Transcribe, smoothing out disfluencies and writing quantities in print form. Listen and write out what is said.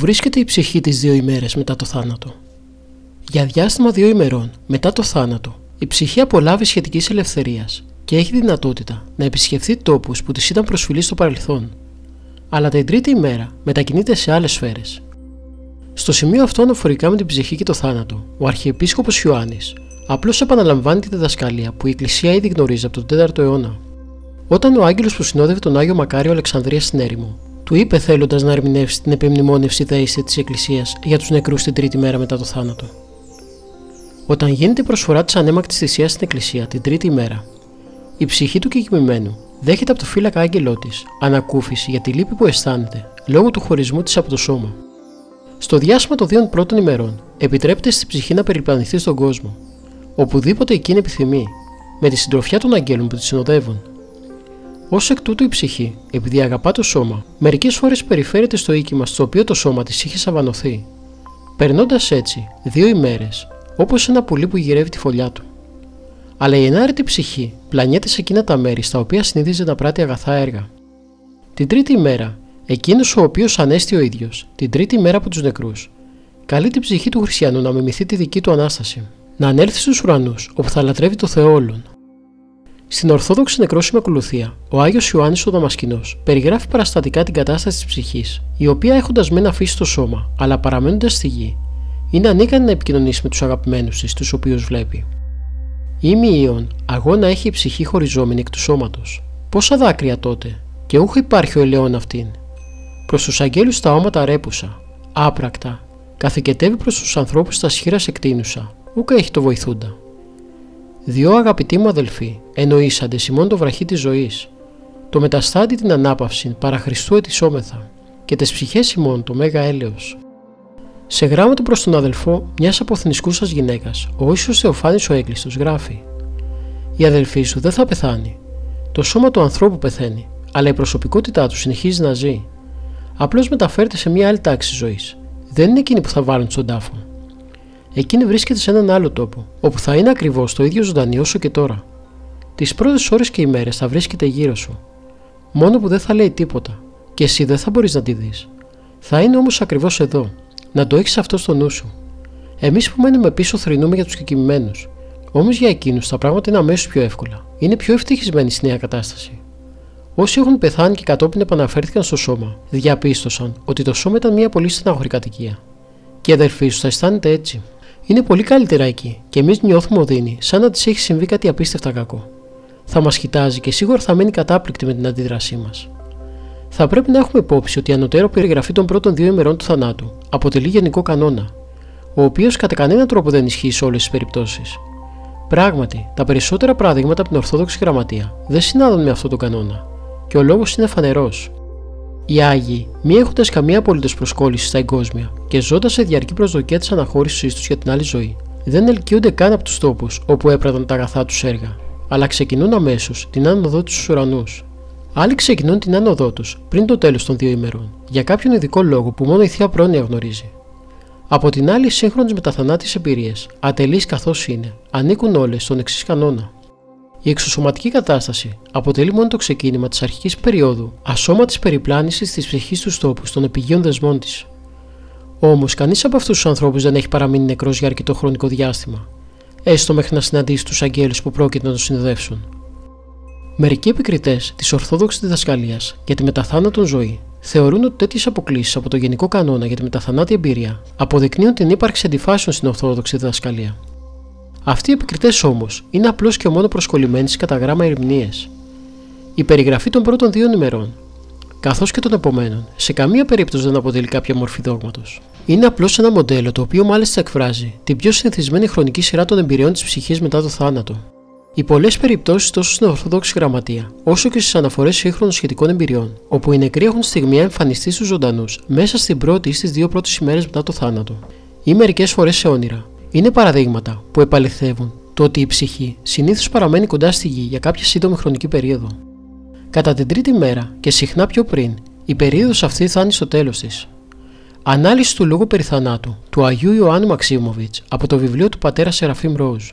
βρίσκεται η ψυχή τις 2 ημέρες μετά το θάνατο. Για διάστημα 2 ημερών μετά το θάνατο, η ψυχή απολάβει σχετικής ελευθερίας και έχει δυνατότητα να επισκεφθεί τόπους που της ήταν προσφυλείς στο παρελθόν, αλλά την τρίτη ημέρα μετακινείται σε άλλες σφαίρες. Στο σημείο αυτό, αναφορικά με την ψυχή και το θάνατο, ο Αρχιεπίσκοπος Ιωάννης απλώς επαναλαμβάνει τη διδασκαλία που η Εκκλησία ήδη γνωρίζει από τον 4ο αιώνα. Όταν ο άγγελος που συνόδευε τον Άγιο Μακάριο Αλεξανδρίας στην έρημο, του είπε θέλοντας να ερμηνεύσει την επιμνημόνευση δέηση της Εκκλησίας για τους νεκρούς την τρίτη μέρα μετά το θάνατο. Όταν γίνεται η προσφορά της ανέμακτης θυσίας στην Εκκλησία την τρίτη ημέρα, η ψυχή του κεκοιμημένου δέχεται από το φύλακα άγγελό της ανακούφιση για τη λύπη που αισθάνεται λόγω του χωρισμού της από το σώμα. Στο διάστημα των 2 πρώτων ημερών, επιτρέπεται στη ψυχή να περιπλανηθεί στον κόσμο, οπουδήποτε εκείνη επιθυμεί, με τη συντροφιά των αγγέλων που τη συνοδεύουν. Ως εκ τούτου η ψυχή, επειδή αγαπά το σώμα, μερικές φορές περιφέρεται στο οίκημα στο οποίο το σώμα της είχε σαβανωθεί, περνώντας έτσι 2 ημέρες, όπως ένα πουλί που γυρεύει τη φωλιά του. Αλλά η ενάρετη ψυχή πλανιέται σε εκείνα τα μέρη στα οποία συνήθιζε να πράττει αγαθά έργα. Την τρίτη ημέρα, εκείνος ο οποίος ανέστη ο ίδιος, την τρίτη ημέρα από τους νεκρούς, καλεί την ψυχή του χριστιανού να μιμηθεί τη δική του ανάσταση, να ανέλθει στους ουρανούς όπου θα λατρεύει το Θεό όλων. Στην Ορθόδοξη νεκρόσιμη ακολουθία, ο Άγιος Ιωάννης ο Δαμασκηνός περιγράφει παραστατικά την κατάσταση της ψυχής, η οποία έχοντας μεν αφήσει το σώμα, αλλά παραμένοντας στη γη, είναι ανίκανη να επικοινωνήσει με τους αγαπημένους της, τους οποίους βλέπει. Ήμιον, αγώνα έχει η ψυχή χωριζόμενη εκ του σώματος. Πόσα δάκρυα τότε, και ούχο υπάρχει ο ελαιόν αυτήν. Προς τους αγγέλους τα όματα ρέπουσα, άπρακτα, καθηκετεύει προς τους ανθρώπους τα σχήρας εκτείνουσα, ούκα έχει το βοηθούντα. 2 αγαπητοί μου αδελφοί, εννοήσαντες ημών το βραχή της ζωής, το μεταστάτη την ανάπαυση παρά Χριστού ετισόμεθα, και τες ψυχές ημών το μέγα έλεος. Σε γράμμα του προς τον αδελφό μιας αποθνισκούσας γυναίκας, ο Ίσως Θεοφάνης ο Έγκλειστος γράφει: «Η αδελφή σου δεν θα πεθάνει. Το σώμα του ανθρώπου πεθαίνει, αλλά η προσωπικότητά του συνεχίζει να ζει. Απλώς μεταφέρεται σε μια άλλη τάξη ζωής. Δεν είναι εκείνη που θα βάλουν στον τάφο. Εκείνη βρίσκεται σε έναν άλλο τόπο, όπου θα είναι ακριβώς το ίδιο ζωντανή όσο και τώρα. Τις πρώτες ώρες και ημέρες θα βρίσκεται γύρω σου. Μόνο που δεν θα λέει τίποτα, και εσύ δεν θα μπορείς να τη δεις. Θα είναι όμως ακριβώς εδώ. Να το έχεις αυτό στο νου σου. Εμείς που μένουμε πίσω θρηνούμε για τους κεκοιμημένους. Όμως για εκείνους τα πράγματα είναι αμέσως πιο εύκολα. Είναι πιο ευτυχισμένοι στη νέα κατάσταση. Όσοι έχουν πεθάνει και κατόπιν επαναφέρθηκαν στο σώμα, διαπίστωσαν ότι το σώμα ήταν μια πολύ στενάχωρη κατοικία. Και η αδελφή σου θα αισθάνεται έτσι. Είναι πολύ καλύτερα εκεί, και εμείς νιώθουμε οδύνη, σαν να της έχει συμβεί κάτι απίστευτα κακό. Θα μας κοιτάζει και σίγουρα θα μένει κατάπληκτη με την αντίδρασή μας. Θα πρέπει να έχουμε υπόψη ότι η ανωτέρω περιγραφή των πρώτων 2 ημερών του θανάτου αποτελεί γενικό κανόνα, ο οποίος κατά κανέναν τρόπο δεν ισχύει σε όλες τις περιπτώσεις. Πράγματι, τα περισσότερα παραδείγματα από την Ορθόδοξη Γραμματεία δεν συνάδουν με αυτόν τον κανόνα, και ο λόγος είναι φανερός. Οι Άγιοι, μη έχοντας καμία απολύτως προσκόλληση στα εγκόσμια και ζώντας σε διαρκή προσδοκία της αναχώρησής τους για την άλλη ζωή, δεν ελκύονται καν από τους τόπους όπου έπρatan τα αγαθά τους έργα, αλλά ξεκινούν αμέσως την άνοδό τους στους ουρανούς. Άλλοι ξεκινούν την άνοδό τους πριν το τέλος των 2 ημερών, για κάποιον ειδικό λόγο που μόνο η Θεία Πρόνοια γνωρίζει. Από την άλλη, οι σύγχρονες μεταθανάτιες εμπειρίες, ατελείς καθώς είναι, ανήκουν όλες στον εξής κανόνα. Η εξωσωματική κατάσταση αποτελεί μόνο το ξεκίνημα της αρχικής περίοδου ασώματης περιπλάνησης της ψυχής στους τόπους των επιγείων δεσμών της. Όμως, κανείς από αυτούς τους ανθρώπους δεν έχει παραμείνει νεκρός για αρκετό χρονικό διάστημα, έστω μέχρι να συναντήσει τους αγγέλους που πρόκειται να τον συνοδεύσουν. Μερικοί επικριτές της Ορθόδοξης διδασκαλίας για τη μεταθάνατον ζωή θεωρούν ότι τέτοιες αποκλίσεις από το γενικό κανόνα για τη μεταθανάτη εμπειρία αποδεικνύουν την ύπαρξη αντιφάσεων στην Ορθόδοξη διδασκαλία. Αυτοί οι επικριτές όμως είναι απλώς και μόνο προσκολλημένοι στις κατά γράμμα ερμηνείες. Η περιγραφή των πρώτων 2 ημερών, καθώς και των επομένων, σε καμία περίπτωση δεν αποτελεί κάποια μορφή δόγματος. Είναι απλώς ένα μοντέλο το οποίο μάλιστα εκφράζει την πιο συνηθισμένη χρονική σειρά των εμπειριών της ψυχής μετά το θάνατο. Οι πολλές περιπτώσεις τόσο στην Ορθόδοξη Γραμματεία, όσο και στις αναφορές σύγχρονων σχετικών εμπειριών, όπου οι νεκροί έχουν στιγμιαία εμφανιστεί στους ζωντανούς μέσα στην πρώτη ή στις 2 πρώτες ημέρες μετά το θάνατο, ή μερικές φορές σε όνειρα, είναι παραδείγματα που επαληθεύουν το ότι η ψυχή συνήθως παραμένει κοντά στη γη για κάποια σύντομη χρονική περίοδο. Κατά την τρίτη μέρα και συχνά πιο πριν, η περίοδος αυτή φτάνει στο τέλος της. Ανάλυση του λόγου περί θανάτου του Αγίου Ιωάννου Μαξίμοβιτς από το βιβλίο του πατέρα Σεραφείμ Ρόουζ.